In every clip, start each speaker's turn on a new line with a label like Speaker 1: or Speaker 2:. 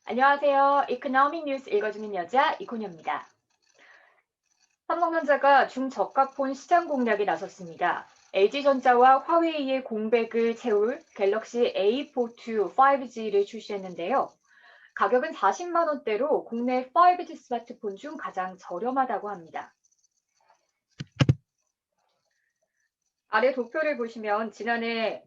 Speaker 1: 안녕하세요. 이코노믹 뉴스 읽어주는 여자 이코녀입니다. 삼성전자가 중저가폰 시장 공략에 나섰습니다. LG전자와 화웨이의 공백을 채울 갤럭시 A42 5G를 출시했는데요. 가격은 40만 원대로 국내 5G 스마트폰 중 가장 저렴하다고 합니다. 아래 도표를 보시면 지난해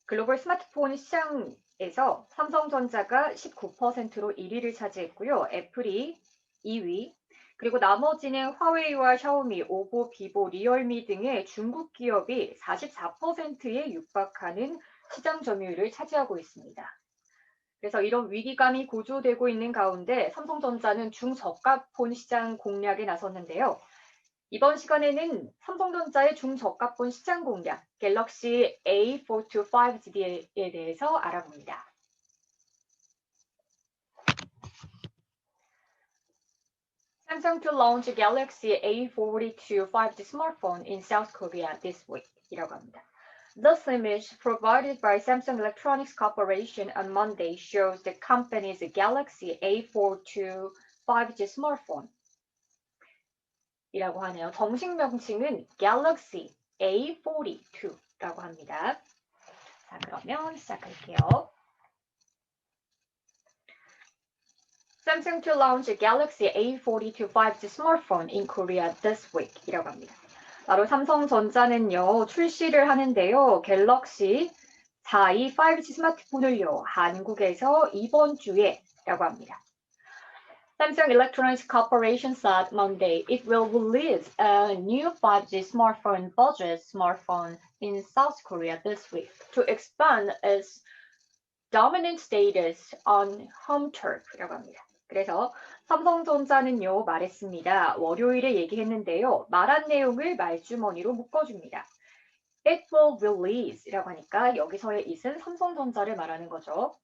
Speaker 1: 글로벌 스마트폰 시장에서 삼성전자가 19%로 1위를 차지했고요. 애플이 2위, 그리고 나머지는 화웨이와 샤오미, 오보, 비보, 리얼미 등의 중국 기업이 44%에 육박하는 시장 점유율을 차지하고 있습니다. 그래서 이런 위기감이 고조되고 있는 가운데 삼성전자는 중저가폰 시장 공략에 나섰는데요. 이번 시간에는 삼성전자의 중저가폰 시장 공략, 갤럭시 A425G에 대해서 알아봅니다. Samsung to launch Galaxy A42 5G smartphone in South Korea this week 이라고 합니다. This image provided by Samsung Electronics Corporation on Monday shows the company's Galaxy A42 5G smartphone 이라고 하네요. 정식 명칭은 Galaxy A42라고 합니다. 자, 그러면 시작할게요. Samsung to launch Galaxy A42 5G smartphone in Korea this week 이라고 합니다. 바로 삼성전자는요, 출시를 하는데요. 갤럭시 42 5G 스마트폰을요, 한국에서 이번 주에 라고 합니다. Samsung Electronics Corporation said Monday it will release a new 5G smartphone budget smartphone in South Korea this week to expand its dominant status on home turf이라고 합니다. 그래서 삼성전자는요 말했습니다. 월요일에 얘기했는데요. 말한 내용을 말주머니로 묶어줍니다. It will release라고 하니까 여기서의 it은 삼성전자를 말하는 거죠.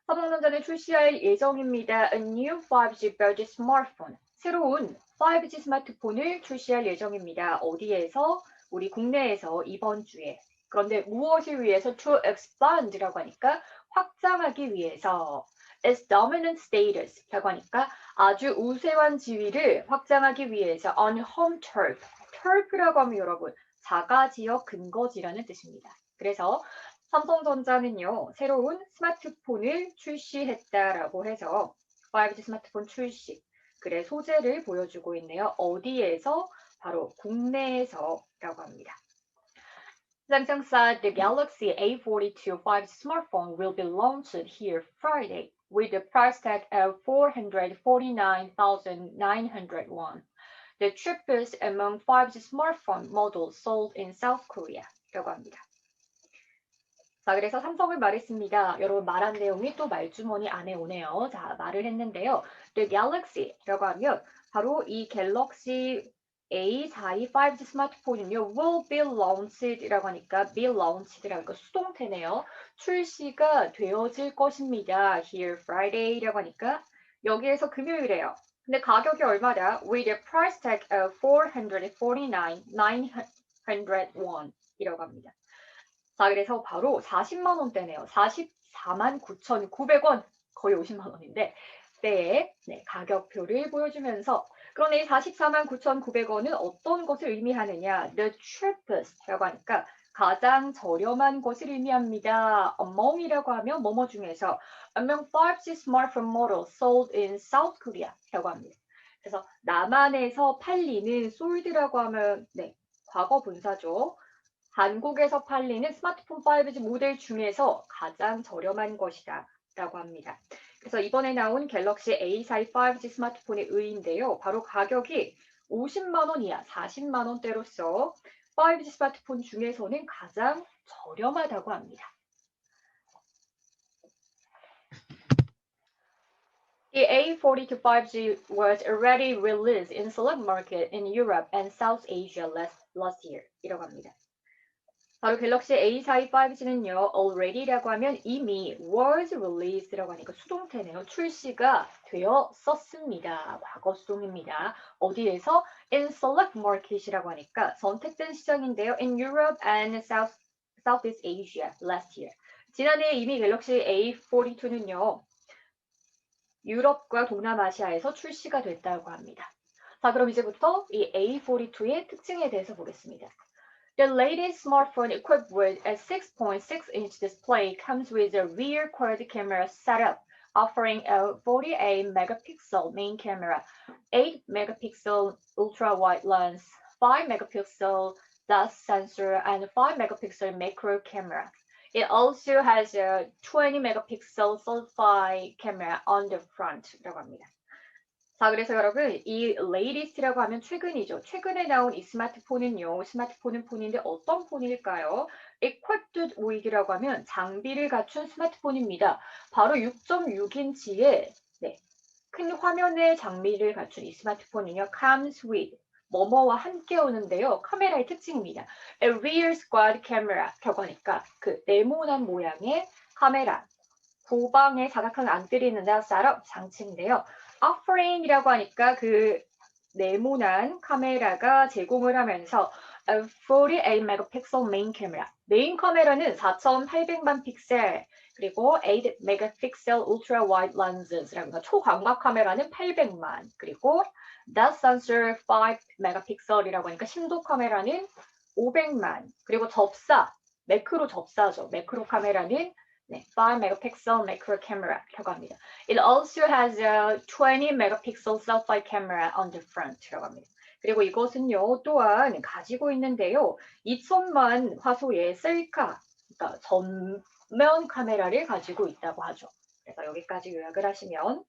Speaker 1: 삼성전자는 출시할 예정입니다. A new 5G budget smartphone. 새로운 5G 스마트폰을 출시할 예정입니다. 어디에서? 우리 국내에서 이번 주에. 그런데 무엇을 위해서 to expand라고 하니까 확장하기 위해서 its dominant status라고 하니까 아주 우세한 지위를 확장하기 위해서 on home turf. turf라고 하면 여러분 자가지역 근거지라는 뜻입니다. 그래서 삼성전자는요, 새로운 스마트폰을 출시했다라고 해서 5G 스마트폰 출시, 그래 소재를 보여주고 있네요. 어디에서? 바로 국내에서라고 합니다. Samsung said the Galaxy A42 5G smartphone will be launched here Friday with a price tag of 449,900 won, the cheapest among 5G smartphone models sold in South Korea. 라고 합니다. 자, 그래서 삼성을 말했습니다. 여러분 말한 내용이 또 말주머니 안에 오네요. 자, 말을 했는데요. The Galaxy라고 하면 바로 이 갤럭시 A42 5G 스마트폰은요. will be launched,이라고 하니까 be launched라고 하니까 수동태네요. 출시가 되어질 것입니다. Here Friday라고 하니까 여기에서 금요일에요. 근데 가격이 얼마다? With a price tag of 449,900 won 이라고 합니다. 자, 그래서 바로 40만 원대네요. 44만 9,900원, 거의 50만 원인데, 때의 가격표를 보여주면서, 그런데 이 44만 9,900원은 어떤 것을 의미하느냐? The cheapest라고 하니까 가장 저렴한 것을 의미합니다. among이라고 하면 뭐뭐 중에서 among 5G smartphone models sold in South Korea라고 합니다. 그래서 남한에서 팔리는 sold라고 하면 과거 분사죠. 한국에서 팔리는 스마트폰 5G 모델 중에서 가장 저렴한 것이다 라고 합니다. 그래서 이번에 나온 갤럭시 A42 5G 스마트폰의 의의인데요. 바로 가격이 50만 원 이하 40만 원대로서 5G 스마트폰 중에서는 가장 저렴하다고 합니다. The A42 5G was already released in select market in Europe and South Asia last year 이라고 합니다. 바로 갤럭시 A42 5G는요, already라고 하면 이미 was released라고 하니까 수동태네요. 출시가 되었었습니다. 과거 수동입니다. 어디에서? in select market이라고 하니까 선택된 시장인데요. in Europe and Southeast Asia last year. 지난해 이미 갤럭시 A42는요, 유럽과 동남아시아에서 출시가 됐다고 합니다. 자, 그럼 이제부터 이 A42의 특징에 대해서 보겠습니다. The latest smartphone equipped with a 6.6-inch display comes with a rear quad camera setup, offering a 48-megapixel main camera, 8-megapixel ultra-wide lens, 5-megapixel dust sensor, and 5-megapixel macro camera. It also has a 20-megapixel selfie camera on the front.라고 합니다. 자, 그래서 여러분, 이 latest라고 하면 최근이죠. 최근에 나온 이 스마트폰은요. 스마트폰은 폰인데 어떤 폰일까요? equipped with라고 하면 장비를 갖춘 스마트폰입니다. 바로 6.6인치의 큰 화면의 장비를 갖춘 이 스마트폰은요. comes with 뭐뭐와 함께 오는데요. 카메라의 특징입니다. A rear squad camera라고 하니까 그 네모난 모양의 카메라, 후방에 사각형을 안 때리는 셋업 장치인데요. offering이라고 하니까 그 네모난 카메라가 제공을 하면서 48megapixel main camera. 메인 카메라는 4,800만 픽셀, 그리고 8megapixel ultra wide lenses, 초광각 카메라는 800만, 그리고 depth sensor 5megapixel이라고 하니까 심도 카메라는 500만, 그리고 접사, 매크로 접사죠. 매크로 카메라는 5-megapixel macro camera라고 합니다. It also has a 20-megapixel selfie camera on the front라고 합니다. 그리고 이것은요, 또한 가지고 있는데요, 2천만 화소의 셀카, 그러니까 전면 카메라를 가지고 있다고 하죠. 그래서 여기까지 요약을 하시면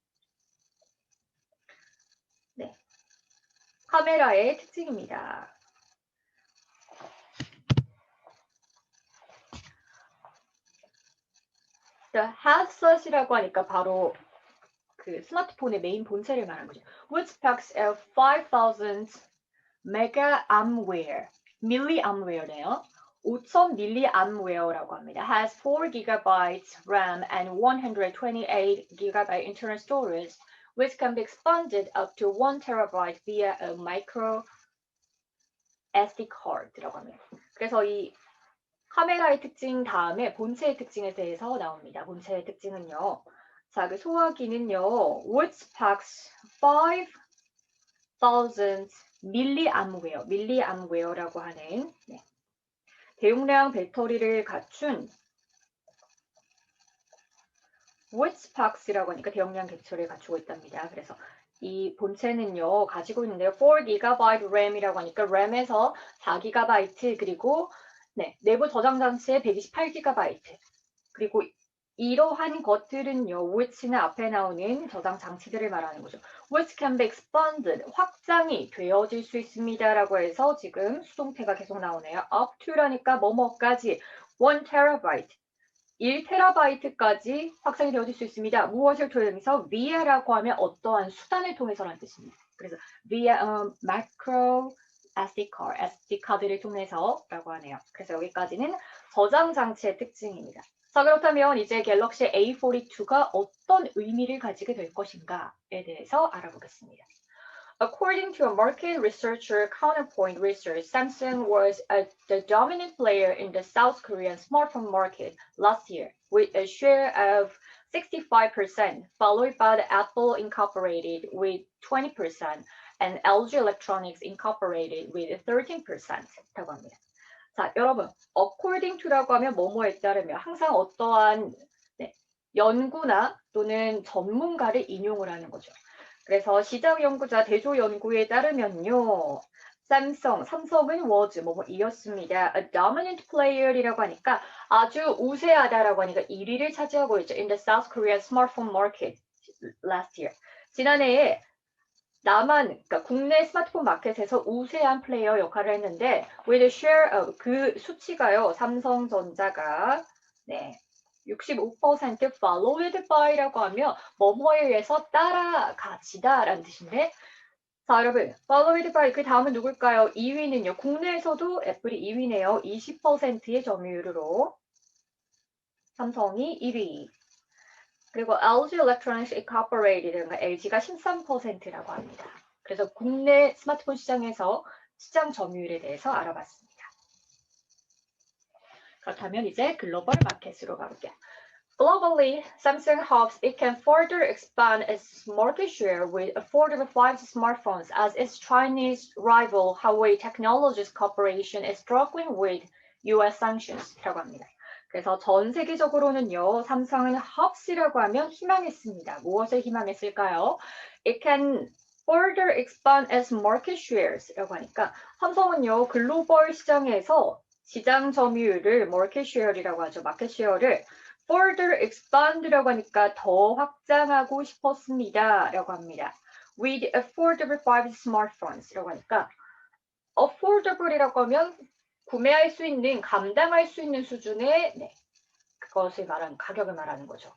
Speaker 1: 카메라의 특징입니다. headset이라고 하니까 바로 그 스마트폰의 메인 본체를 말하는 거죠. Which packs a 5,000 milliampere,네요. 5,000 milliampere,라고 합니다. Has 4 gigabytes RAM and 128 gigabyte internal storage, which can be expanded up to 1 terabyte via a micro SD card라고 합니다. 그래서 이 카메라의 특징 다음에 본체의 특징에 대해서 나옵니다. 본체의 특징은요. 자, 그 소화기는요. which packs 5,000 milliampere,라고 하는 대용량 배터리를 갖춘 which packs이라고 하니까 대용량 배터리를 갖추고 있답니다. 그래서 이 본체는요. 가지고 있는데요. 4 GB RAM이라고 하니까 RAM에서 4GB, 그리고 내부 저장 장치에 128GB, 그리고 이러한 것들은요, which는 앞에 나오는 저장 장치들을 말하는 거죠. which can be expanded, 확장이 되어질 수 있습니다라고 해서 지금 수동태가 계속 나오네요. up to라니까 뭐뭐까지 1 terabyte, 1테라바이트까지 확장이 되어질 수 있습니다. 무엇을 통해서? via라고 하면 어떠한 수단을 통해서라는 뜻입니다. 그래서 via macro SD card, SD 카드를 통해서라고 하네요. 그래서 여기까지는 저장 장치의 특징입니다. 자, 그렇다면 이제 갤럭시 A42가 어떤 의미를 가지게 될 것인가에 대해서 알아보겠습니다. According to a market researcher Counterpoint Research, Samsung was the dominant player in the South Korean smartphone market last year, with a share of 65%, followed by the Apple Incorporated with 20%, and LG Electronics Incorporated with 13%라고 합니다. 자, 여러분, according to라고 하면 뭐뭐에 따르며 항상 어떠한 연구나 또는 전문가를 인용을 하는 거죠. 그래서 시장 연구자 대조 연구에 따르면요. 삼성은 was 뭐뭐이었습니다. A dominant player이라고 하니까 아주 우세하다라고 하니까 1위를 차지하고 있죠. In the South Korean smartphone market last year. 지난해에 그러니까 국내 스마트폰 마켓에서 우세한 플레이어 역할을 했는데 with a share of, 그 수치가요. 삼성전자가 65% followed by라고 하면 뭐뭐에 의해서 따라가지다라는 뜻인데, 자, 여러분, followed by 그 다음은 누굴까요? 2위는요. 국내에서도 애플이 2위네요. 20%의 점유율로 삼성이 1위. 그리고 LG Electronics Incorporated, LG가 13%라고 합니다. 그래서 국내 스마트폰 시장에서 시장 점유율에 대해서 알아봤습니다. 그렇다면 이제 글로벌 마켓으로 가볼게요. Globally, Samsung hopes it can further expand its market share with affordable 5G smartphones as its Chinese rival Huawei Technologies Corporation is struggling with US sanctions이라고 합니다. 그래서 전 세계적으로는요, 삼성은 헙이라고 하면 희망했습니다. 무엇을 희망했을까요? It can further expand its market shares라고 하니까 삼성은요, 글로벌 시장에서 시장 점유율을 market share이라고 하죠. 마켓 쉐어를 further expand라고 하니까 더 확장하고 싶었습니다. 라고 합니다. With affordable 5G smartphones라고 하니까 affordable이라고 하면 구매할 수 있는, 감당할 수 있는 수준의 그것을 말하는, 가격을 말하는 거죠.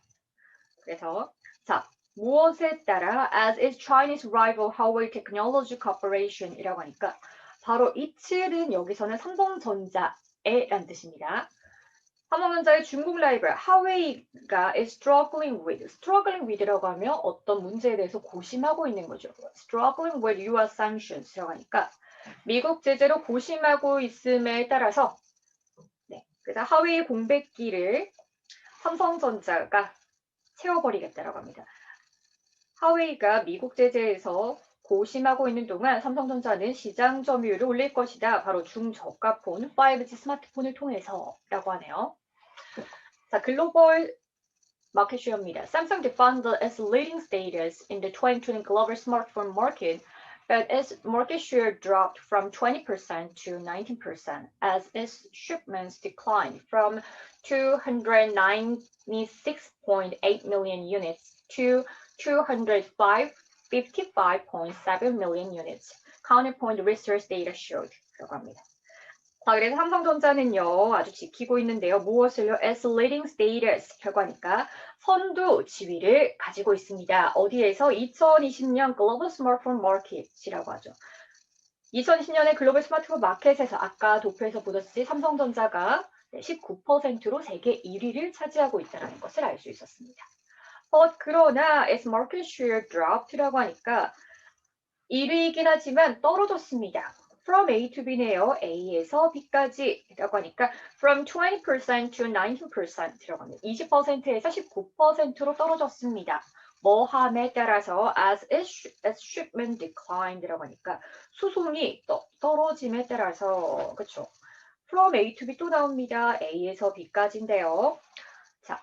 Speaker 1: 그래서 자, 무엇에 따라 as its Chinese rival Huawei Technology Corporation이라고 하니까 바로 이츠는 여기서는 삼성전자의 란 뜻입니다. 삼성전자의 중국 라이벌 하웨이가 is struggling with라고 하면 어떤 문제에 대해서 고심하고 있는 거죠. struggling with US sanctions라고 하니까 미국 제재로 고심하고 있음에 따라서 그래서 하웨이 공백기를 삼성전자가 채워버리겠다라고 합니다. 하웨이가 미국 제재에서 고심하고 있는 동안 삼성전자는 시장 점유율을 올릴 것이다. 바로 중저가폰 5G 스마트폰을 통해서라고 하네요. 자, 글로벌 마켓 쉐어입니다. Samsung defended its leading status in the 2020 global smartphone market, but its market share dropped from 20% to 19% as its shipments declined from 296.8 million units to 255.7 million units. Counterpoint research data showed. 라고 합니다. 자, 그래서 삼성전자는요, 아주 지키고 있는데요. 무엇을요? As leading status 결과니까 선두 지위를 가지고 있습니다. 어디에서? 2020년 글로벌 스마트폰 마켓이라고 하죠. 2020년의 글로벌 스마트폰 마켓에서 아까 도표에서 보셨듯이 삼성전자가 19%로 세계 1위를 차지하고 있다는 것을 알 수 있었습니다. 그러나 its market share dropped라고 하니까 1위이긴 하지만 떨어졌습니다. From A to B네요. A에서 B까지라고 하니까 from 20% to 19%라고 합니다. 20%에서 19%로 떨어졌습니다. 뭐함에 따라서 as its shipment declined라고 하니까 수송이 떨어짐에 따라서 그렇죠. From A to B 또 나옵니다. A에서 B까지인데요. 자,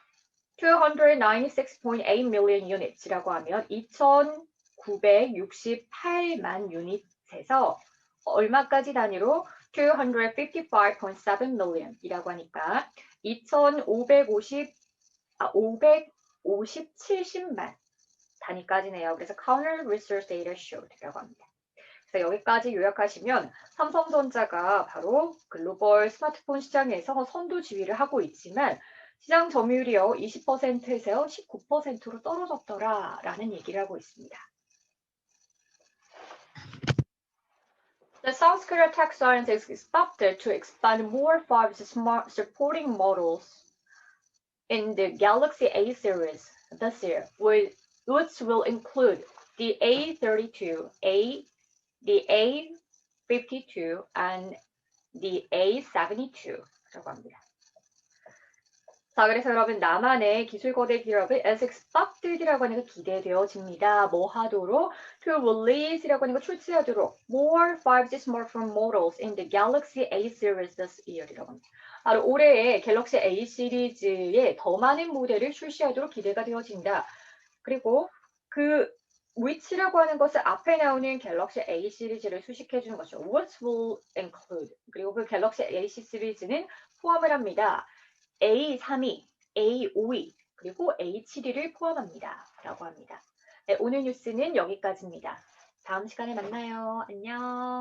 Speaker 1: 296.8 million units라고 하면 2,968만 유닛에서 얼마까지 단위로 255.7 million이라고 하니까 570만 단위까지네요. 그래서 counter research data showed라고 합니다. 그래서 여기까지 요약하시면 삼성전자가 바로 글로벌 스마트폰 시장에서 선두 지위를 하고 있지만 시장 점유율이요 20%에서 19%로 떨어졌더라라는 얘기를 하고 있습니다. The South Korea Tech Science is expected to expand more 5G smart supporting models in the Galaxy A series this year, which will include the A32, the A52, and the A72라고 합니다. 자, 그래서 여러분 남한의 기술 거대 기업의 as expected이라고 하는 게 기대되어집니다. 뭐 하도록? To release이라고 하는 거 출시하도록 more 5G smartphone models in the Galaxy A series this year이라고 합니다. 바로 올해의 갤럭시 A 시리즈에 더 많은 모델을 출시하도록 기대가 되어진다. 그리고 그 which라고 하는 것은 앞에 나오는 갤럭시 A 시리즈를 수식해 주는 것이죠. What will include. 그리고 그 갤럭시 A 시리즈는 포함을 합니다. A32, A52, 그리고 A72를 포함합니다. 라고 합니다. 네, 오늘 뉴스는 여기까지입니다. 다음 시간에 만나요. 안녕.